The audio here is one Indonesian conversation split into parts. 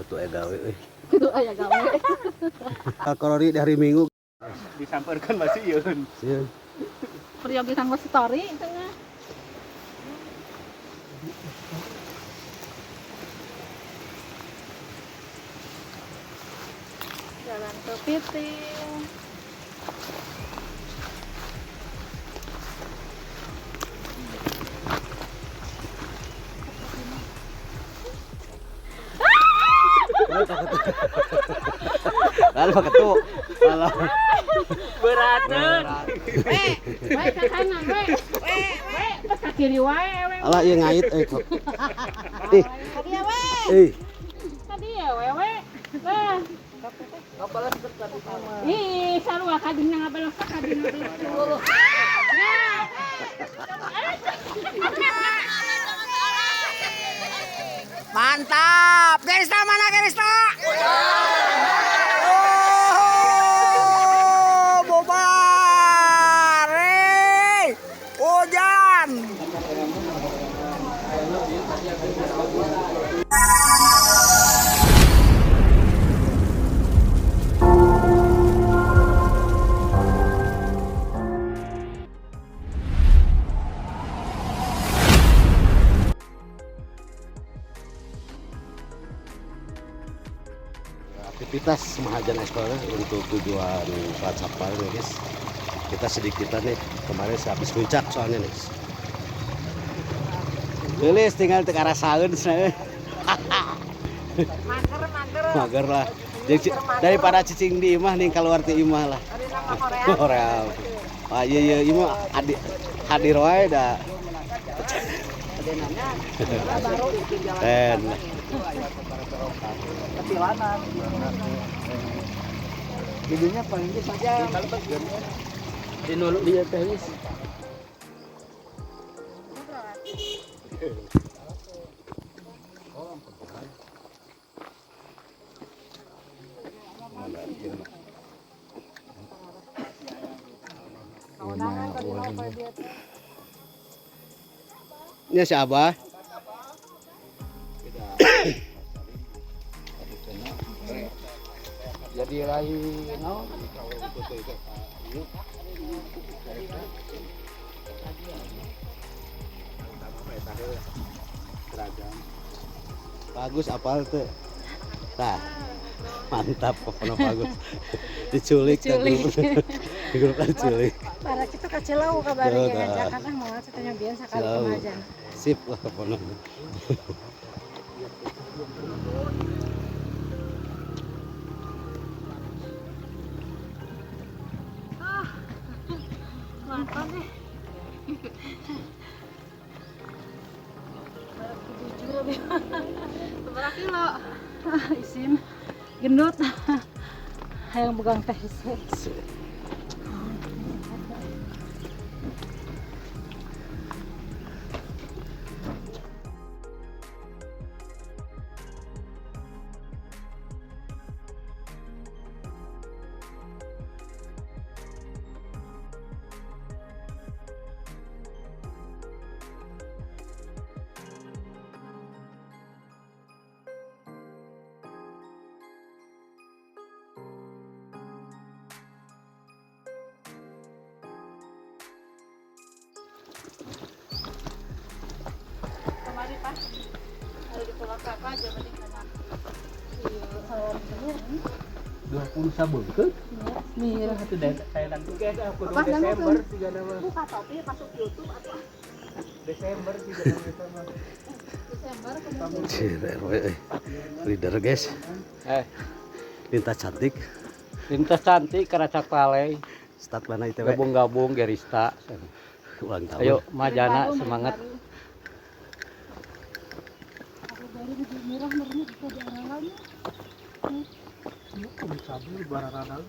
Kudu aya gawe euy. Kudu aya gawe. Kalori di hari Minggu Disamperkan masih yeun. sieun. Peryogitan was story tengah. Jalan ke Piting. Lalu ketu. Alah. Berateun. Wae ka kanan we. Pas ka kiri wae we. Alah ieu ngait euy. Ih. Tadi ya we. Ih. Tadi ya we. Wah. Apalah dekat di kamar. Ih, sarua ka dina ngabelos ka dina belos. Mantap, Gerista mana Gerista? Oh, bobar, hujan. Aktivitas Mahajan Explorer untuk tujuan Selat Sapar nih guys. Kita sedikitan nih, kemarin habis puncak soalnya nih. Gelis tinggal teu karasaeun saya. Mager lah. Daripada cicing di imah nih keluar ti imah lah. Korea. Ah iya imah hadir wae da. Ten. Kecilanan. Videonya paling di saja. Di nulu dia tenis. Ini si Abah. Jadi lain no. Bagus apal tuh. Tah. Mantap pokoknya bagus. Diculik di grup diculik. Para kita kacilau kabarnya ngajakan mau katanya biasa kali kemajan. Sip lah pokoknya. Mantap deh. Berapa kilo? Isin gendut. Hayang pegang teh sih. Kemarin Pak, ada di pulau apa aja berarti karena iya, 20 sabun ke? Mira Itu saya dan tugas aku Desember 3 nama. buka topi masuk YouTube apa? Desember 3 nama. Desember Leader guys. Lintas cantik. Lintas cantik Karacak Palay. Start mana itu? Gabung-gabung Gerista. Ulang tahun. Ayo Majana semangat. Murah merahnya bisa diarang-arang. Sabun barang-barang.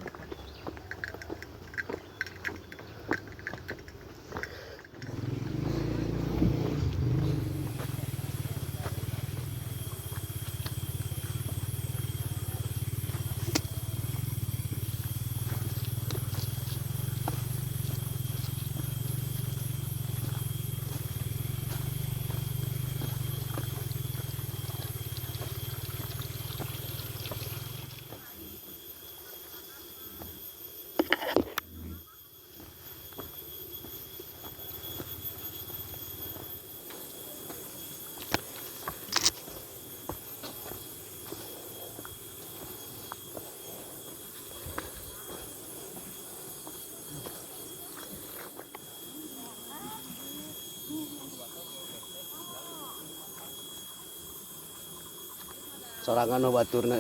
sorangan no baturna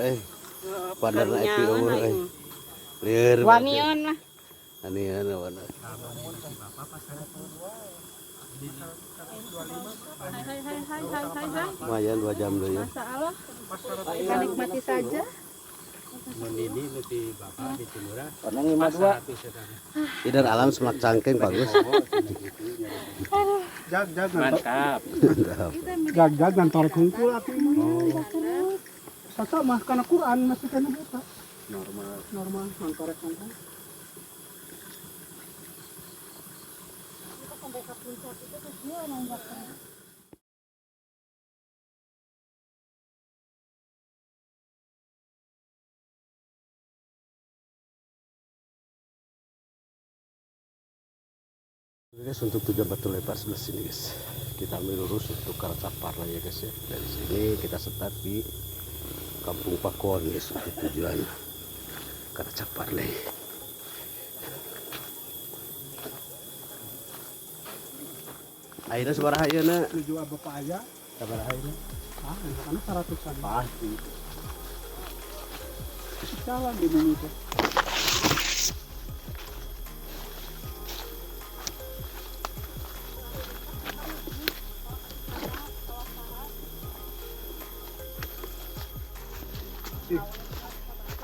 Pandarna IPO lieur Wanion lah. anian bener. Hai. Lumayan 2 jam deh ya. Masa Allah. Kita nikmati saja. Ini lebih bapak di Timurah. Orang 52. Idar alam semak cangkeng bagus. Jag Mantap. jag ngantor kungkul aku sasa mah kana Quran masih kana buta normal ngantor kungkul Guys, untuk tujuan Batu Lebar sebelah sini guys, kita ambil lurus untuk ke arah Capar lah ya guys ya. Dari sini kita start di Kampung Pakon guys untuk tujuan ke arah Capar lah. Ayeuna sabaraha ayeuna? tujuh bapak aya Sabaraha ayeuna? karena 100-an Pasti. jalan di Indonesia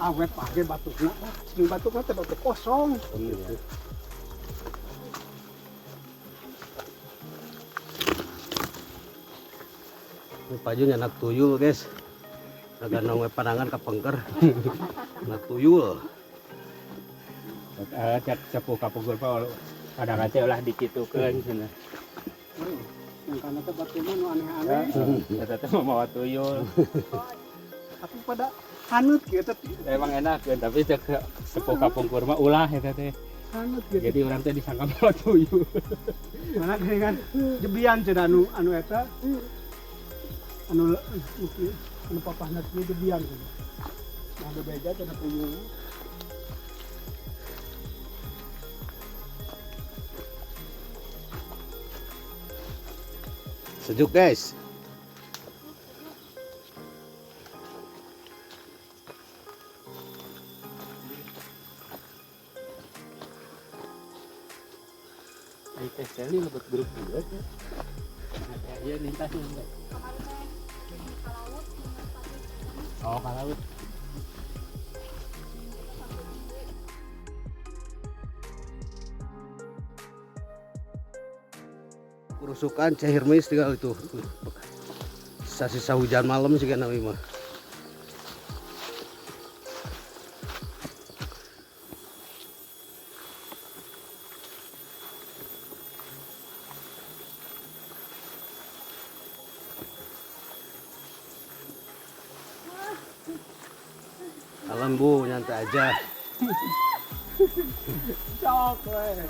awet pakai batukna sing batukna teh batuk kosong Ini paju anak tuyul guys. Agak nongwe panangan ke pengker. Anak tuyul. Cak sepuh kapugul pa kadang teh ulah dikitukeun cenah. yang karena teh batukna nu aneh-aneh Eta teh mau tuyul. tapi pada hanut gitu Emang enak kan, tapi cek sepuh kapungkur mah ulah eta teh. hanut gitu Jadi orang teh disangka mau tuyul. mana dengan jebian cenah anu eta anu papahna teh jebian cenah nah ada beja cenah puyuh Sejuk guys. Di tes ini lebet grup juga tuh. Iya lintasnya enggak. Oh, kalaut. Kerusukan Cahirmis tinggal itu. Sisa-sisa hujan malam sih kan mah. Alam Bu, nyantai aja. sok we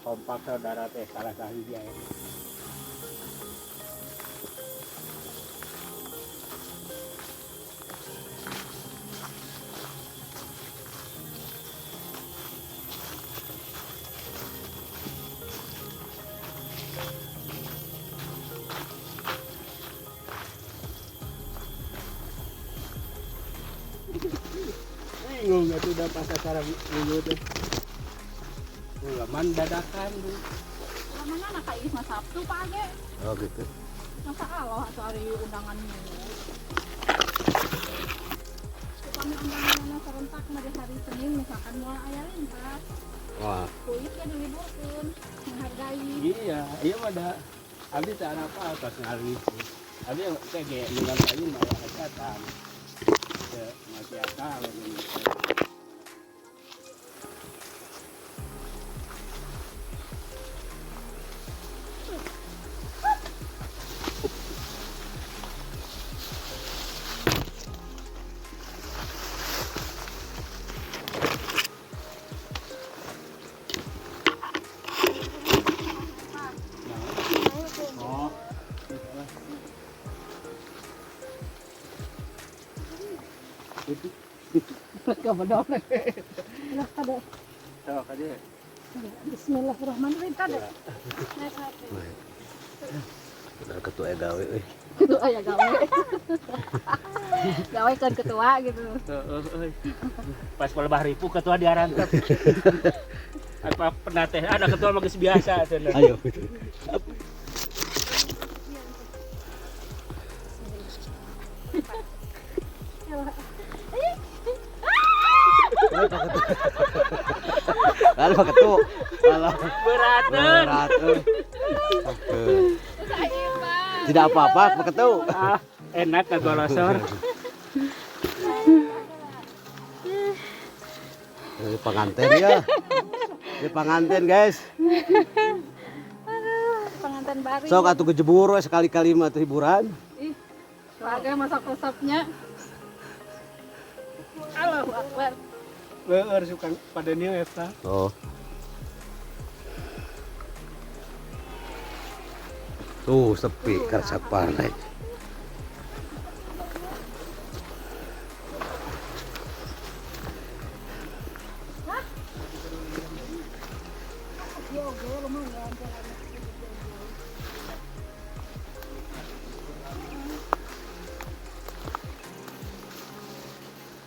Kompak saudara teh salah sahih ya. Bingung itu udah pas acara minggu teh. Man dadakan tuh. Mana anak kayak mah Sabtu pagi. Oh gitu. Masa Allah atau hari undangannya. Kami undangannya serentak pada hari Senin misalkan mulai ayah lintas. Wah, Kulit kan diliburkan, menghargai. Iya, iya mah ada. Abi tak ada apa pas ngali. Abi kayak dengan tadi malah kesehatan. Masih akal ini. Kabadok na. Lah kada. Tahu aja. Bismillahirrahmanirrahim kada. Udah ketua gawe euy. Ketua ya gawe. Gawe kan ketua gitu. Pas pelebah ribu ketua diarangkep. Apa pernah teh ada ketua mah geus biasa cenah. Ayo. Lalu Pak Ketu. Alah. Berateun. Berat euy. Tidak apa-apa Pak Ketu. Ah, enak kagolosor. Ini pengantin ya. Ini pengantin guys. Pengantin baru. Sok atuh ke jebur we sekali-kali mah teu hiburan. Ih, warga masak resepnya. Allahu Akbar. Leur suka pada nieu eta. Oh. Tuh sepi karena parah.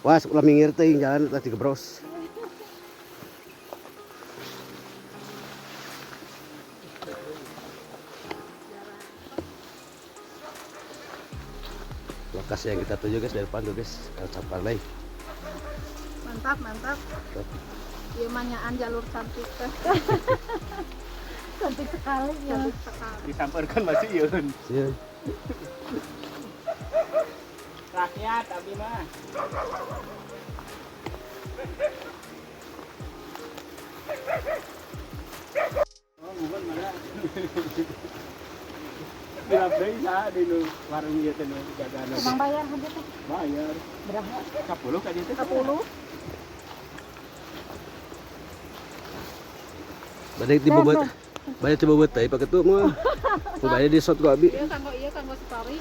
Was ulah minggir teh jalan tadi gebros. Lokasi yang kita tuju guys dari depan tuh guys, Caparlay. Mantap, mantap. Ieu mah nyaan jalur cantik teh. Cantik sekali ya. Cantik sekali. Disamperkan masih yeun. Iya. Rakyat abi mah. Oh, bukan mana. Bila beli sa di nu warung ieu teh nu jagana. Emang bayar aja teh. Bayar. Berapa? 10 ka dieu teh. 10. Banyak di bobot. Banyak di bobot teh Pak Ketu mah. Banyak di shot gua abi. Iya kanggo story.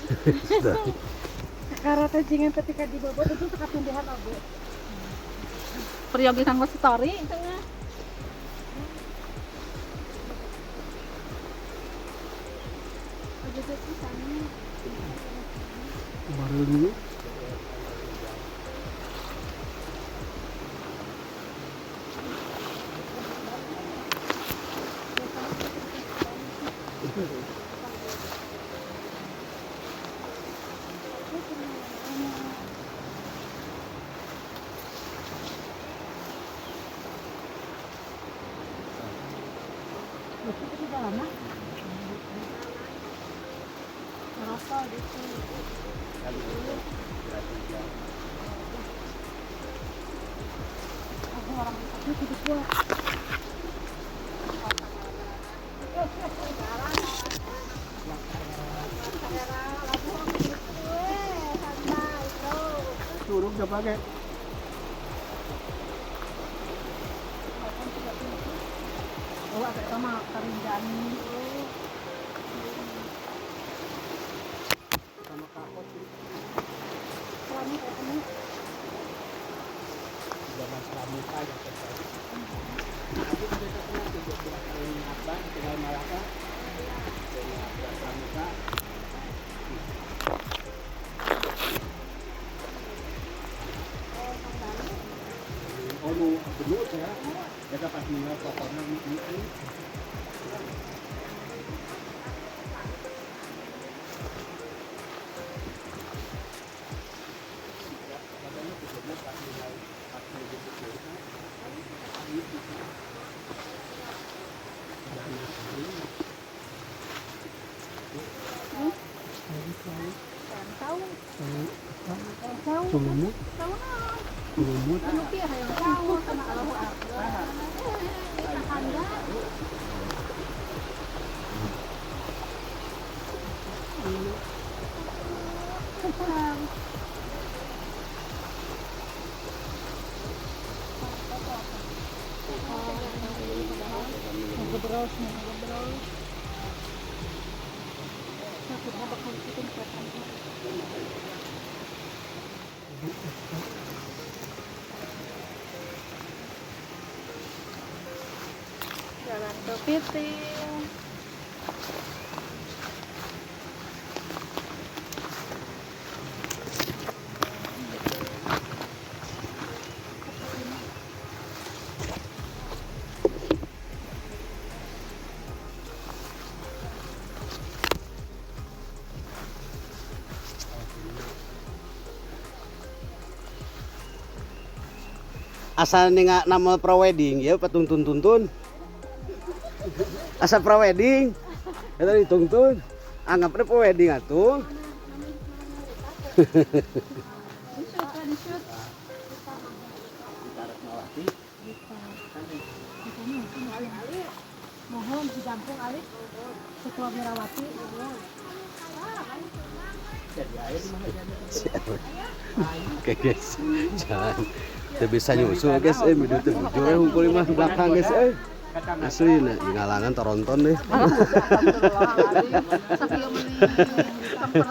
Karena tajingan ketika di bobot itu suka pindahan oge. Priyogi kanggo story tengah. Baru dulu. Curug gak pakai. Oh, agak sama karinjani. Sama kapot. Selama ketemu Zaman selamat aja teh. Tapi kita pernah juga kali apa tinggal Malaka. Dari Pramuka. Oh, nu belut ya. Ya pas ninggal pokoknya ini. Sulumut. Sulumut. anu teh hayang tahu sama Allahu Akbar. Tetangga. Ngobrol, ngobrol. Aku bakal bikin kepiting. Asal nih nggak nama prewedding ya petuntun asa prewedding itu dituntun anggapnya prewedding atuh. Mohon di kampung Alif Ketua Mirawati. Oke guys, jangan kita bisa nyusul guys, video itu bujur hukum lima belakang guys, asli nih di ngalangan Toronton deh.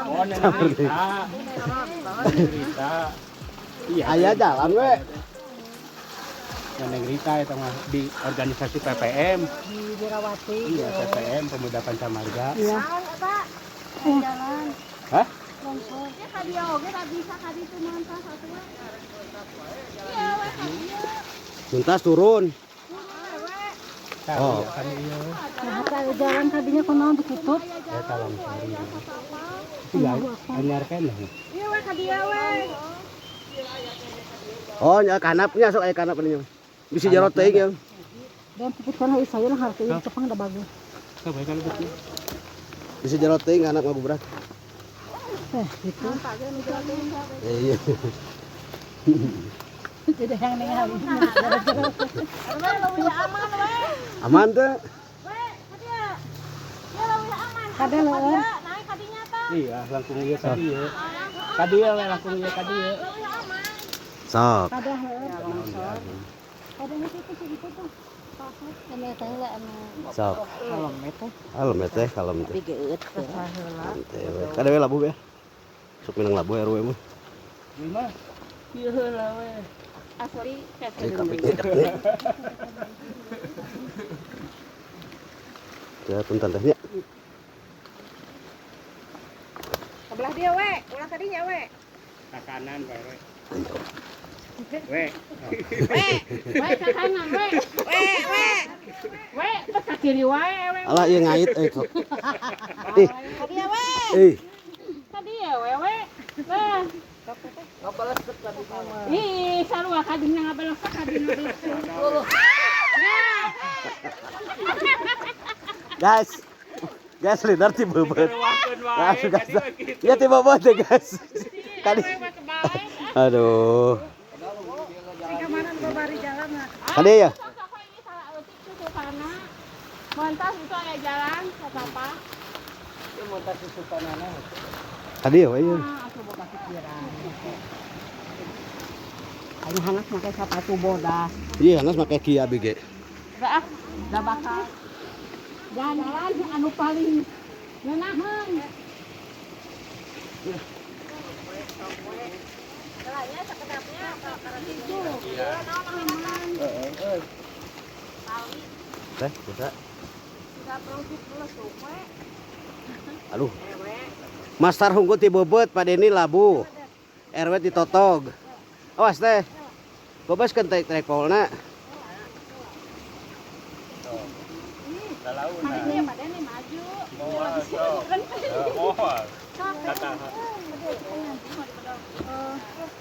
Oh, Rita. Iya, Ayah jalan we. Neneng Rita itu mah di organisasi PPM. Di Mirawati. Iya, PPM Pemuda Pancamarga. Iya. Pak. Jalan. Hah? Longsor. Ya tadi oge tak bisa tadi itu mantas satu. Iya, weh tadi. Tuntas turun. Oh, Oh. kan iya. Nah, kalau jalan tadinya kono ditutup. Ya talang sari. Iya, anyar kan. Iya, weh tadi weh. Oh, ya kanapnya sok aya kanap ini. Bisa jarot teuing ya. Dan puputkan hari saya lah harus Jepang udah bagus. Coba kan betul. Bisa jarot teuing anak ngagubrak. Gitu. Iya. Jadi yang nih hari ini. Aman, weh. Aman tuh. Weh, tadi ya. Ya lebih aman. Kada leueur. Naik kadinya tah. Iya, langsung iya tadi ya. Tadi ya langsung iya tadi ya. Lebih aman. Sok. Kada leueur. Kada itu segitu tuh. Ini teh lah anu. Sok. Kalem itu. Kalem ya teh, kalem teh. Digeut. Kada we labu ya. Sok minang labu ya RW mah. Lima. Iya lah we. Asli Ini kape cecek nih. Ya punten tehnya. Sebelah dia, we. Ulah tadinya, we. Ke kanan we. We ke kanan, we. We ke kiri wae, we. Alah ieu ngait sok. Ih. Tadi ya, we. Tadi ya, we. Nah. Ngabalas ke tadi mah. Ih, sarua kadina ngabalas kadina. Guys, leader ti beubet. Ya ti beubet deh, guys. Kali. Aduh. Kemarin gua bari jalan nah. Kade ya? Montas itu aya jalan, apa-apa. Itu montas susukanana. Kade ya, we. Aku boga pikiran. Ayo hanas make sepatu bodas. Iya, hanas make Kia BG. Udah bakal. Jalan anu paling ngenahan. Jalannya sekedapnya karena itu. Teh, bisa. Tidak perlu dipelesuk, we. Aduh. Master hungku ti beubet pada ini labu. RW ti totog. Awas teh. Bebas kan trek-trekpolna. Makanya pada ini maju.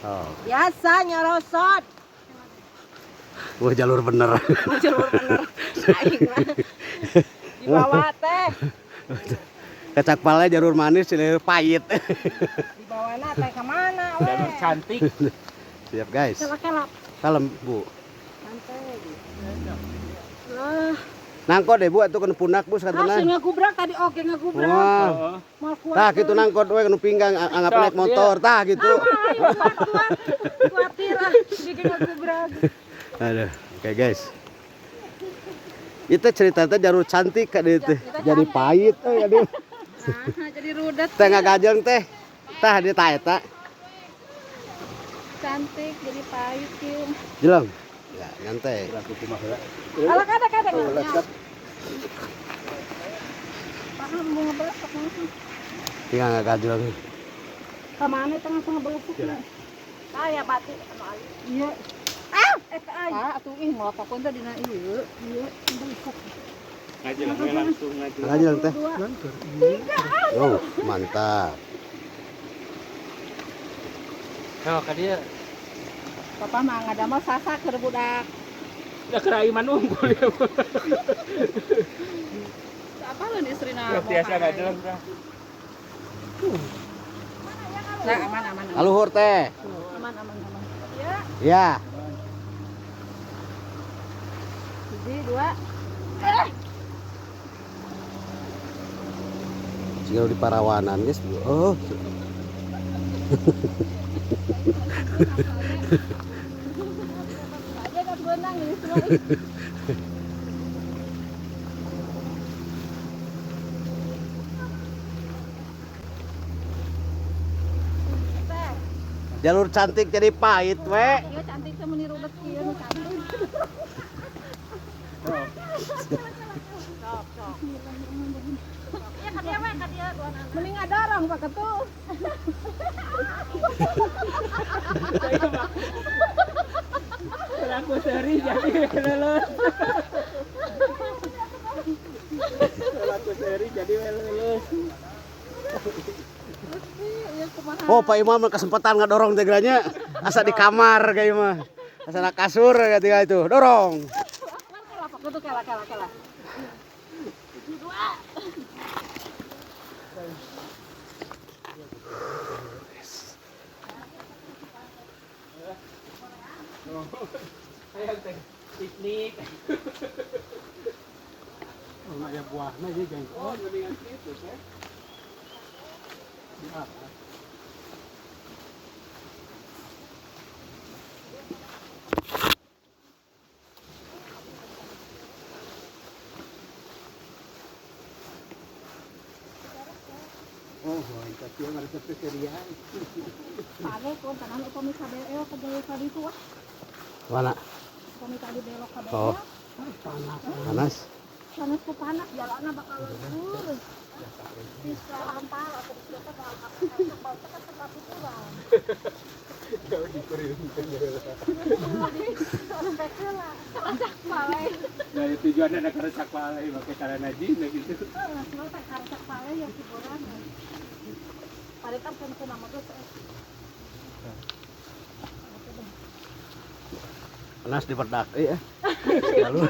Oh. Biasa nyerosot. Wah, jalur bener. Jalur bener. Aing lah. Di bawah teh. Kecakpalnya jalur manis, jalur pahit. Di bawahna teh ke mana, we? Jalur cantik. Siap, guys. Kelap-kelap. Kalem, Bu. Santai. Lah, Nangkot deh, Bu, atuh kena punak, Bu, kasih sakantenan. ngagubrak tadi oke ngagubrak. Wah. Mal kuat. Tah gitu nangkot we kena pinggang anggap naik motor, tah gitu. Ayo kuat. Kuatir lah bikin ngagubrak. Aduh, oke guys. Itu ceritanya jalur cantik ka dieu teh. Jadi pahit euy aduh. Nah, jadi rudet. Teh ngagajeng teh. Tah di tah eta. Cantik jadi pahit kieu. Jeleng. Ya, nyantai. Laku kumaha heula. Alah kada. Paham mau ngebelesok langsung. Tinggal nggak gajul. Kemana tengah-tengah belesok? Kayak batik anu ayu. Iya. Atuh ih melotokkeun teh dina ieu. Iya, belesok. Ngajelang langsung ngajelang. Gajul teh. Lantur. Oh, mantap. Kalau ka dia Papa mah ngadamel sasa keur budak. udah keraiman unggul ya. Apa lu istrina? Biasa ngajelang tah. Nah, aman. Aluhur teh. Aman. Ya, Ya. 1 2. Jika di Parawanan guys. Oh. Aja kan benang ini semua. Jalur cantik jadi pahit we. Iya cantik teh meniru rezeki anu cantik. Sok. Iya ka dia we, ka dia duana. Mending ngadorong Pak Ketul. Aku sehari jadi lulus. Aku sehari jadi lulus. Oh, Pak Imam kesempatan ngadorong tegranya. Asa di kamar kayak mah. Asa na kasur ketika itu. Dorong. Pak Ketul kela. Ayo teh piknik. Oh, nggak ada buahnya sih, geng. Oh, mendingan situ teh. Di atas. Oh, tapi yang ada spesialian. Pade kon tanan upami kabel ka gaya ka ditu wah. Mana? Upami tadi belok kabel. Oh. Panas. Panas. Panas ku panas jalanna bakal lembur. Bisa hampar atau bisa ka bakal tempat itu bang. Jauh dikurimkan deula. Sampai kela. Acak pale. Dari tujuan ada karesak palai make karena jin gitu. Heeh, tak karcak pale ya hiburan. Pade kan kan nama geus. Panas di perdak ya. Lalu.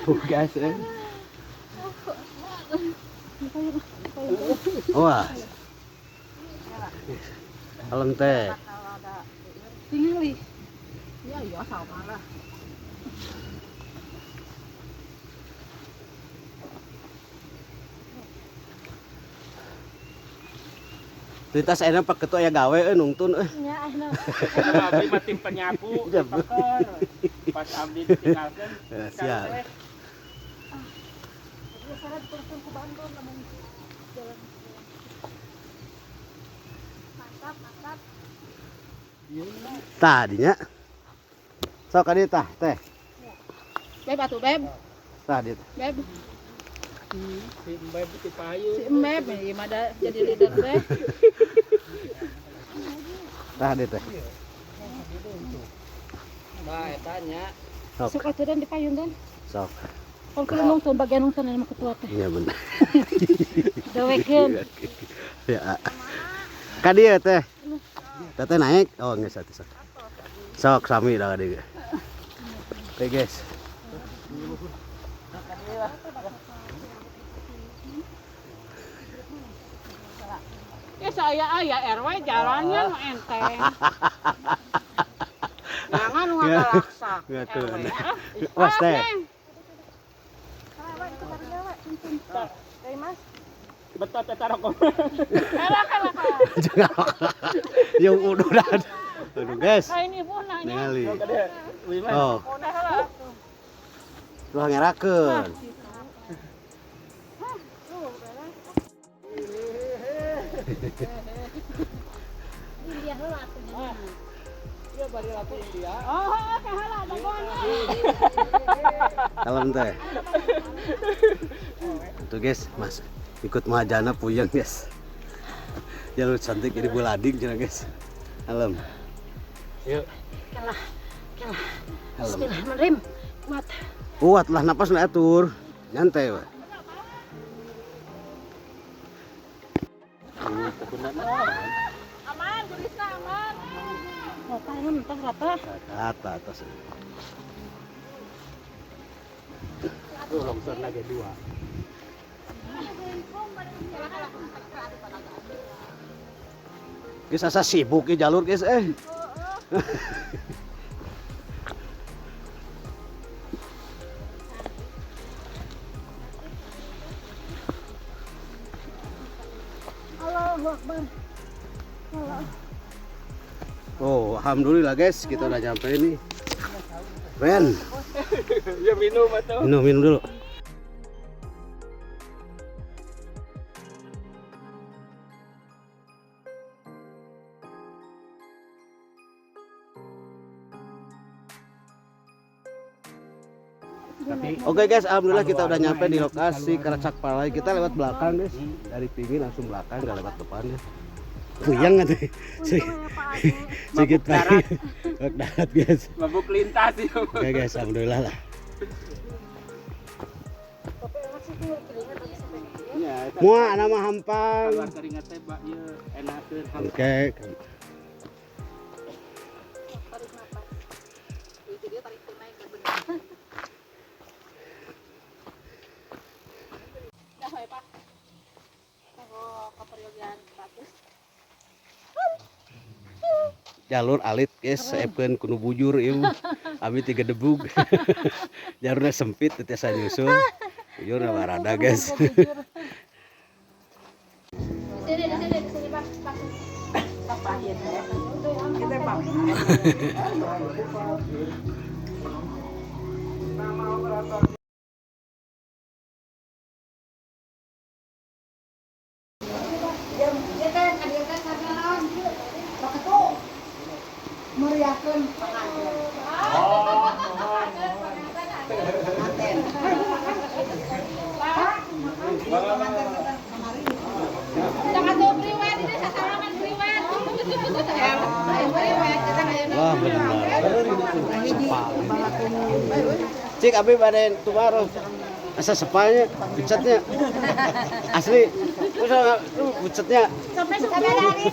Tugas eh. Wah. Alam teh. Tingali. Ya sama lah. Lintas enak Pak Ketua ya gawe nungtun Ya akhirnya. Abdi mah tim penyapu, pakor. Pas abdi ditinggalkeun. Siap. Biasanya diturunkan ke Bandung namun jalan. Mantap. Tadinya. Sok ka dieu tah teh. Beb atuh beb. Tah dieu. Beb. Si Mbak Putih Payu. Si Beb ini mah ada jadi leader teh. Tah dieu teh. Bah, tanya. Sok. Sok atuh dan dipayun dan. Sok. Kalau kita nongson bagian nongson sama ketua teh. Iya bener. Dewekeun. Ya. Ka dieu teh. Teh naik. Oh, geus atuh sok. Sok sami dah dieu. Oke, guys. Ya saya RW jalannya nu enteng. Jangan ngalaksa. Ngatur. RW. Was teh. Betul teh tarok. Jangan. Yung uduran. Aduh, guys. Ini pun nanya. Ningali. Wiman. Oh, tuh ngerakeun. Oh, kahala dagon. Kalem teh. Tuh guys, Mas ikut mahajana puyeng guys. Jalur cantik jadi bulading cina guys. Kalem. Yuk. Kalah. Kalem. Bismillahirrahmanirrahim. Kuat. Kuat lah napas na atur. Nyantai we. Aman, gelisna aman. Rata ya, mentah rata. Rata atas. Tuh longsor lagi 2. Guys asa sibuk ya jalur guys Allahu Akbar. Oh, alhamdulillah guys, kita udah nyampe nih. Ren, Ya minum atau? minum dulu. Oke guys, alhamdulillah kita udah nyampe di lokasi Karacak Palai. Kita lewat belakang guys, dari pinggir langsung belakang, nggak lewat depan ya. Puyeng kan tuh, sedikit darat guys. Mabuk lintas sih. Oke guys, alhamdulillah lah. Ya, Mua nama hampang. keluar keringat teh Pak, ya enakeun. Oke. Jalur alit guys, saepkeun kudu bujur ieu. Abi 3 debug. Jalurnya sempit teh tiasa nyusul. Bujurna barada guys. Di sini Pak. Kita Pak. Meriahkan Wah benar. Cik abi bade tumaros. Asa sepanya, bucetnya. Asli. Terus bucetnya. sampai dari.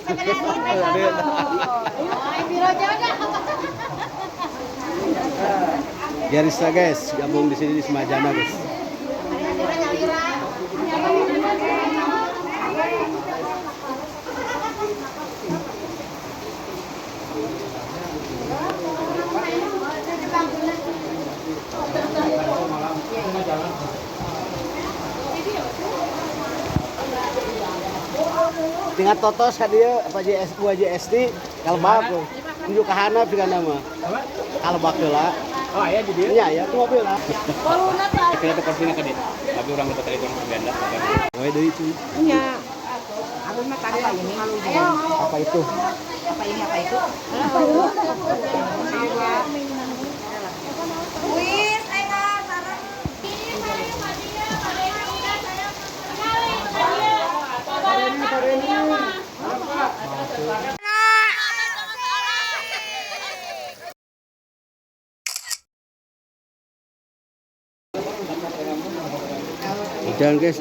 Garista guys, gabung di sini di Semajana guys. Tinggal totos ka dia apa JS buah JSD kalbak tunjuk ke Hana pika nama kalbak heula. Oh ya di dia. Iya ya tuh mobil lah. Kita porsinya ke dia. Tapi orang dapat telepon ke ganda. Wae deui cuy. Iya. Aku mah tadi ini. Apa itu? Apa ini apa itu? Wis, ayo sareng. Hujan guys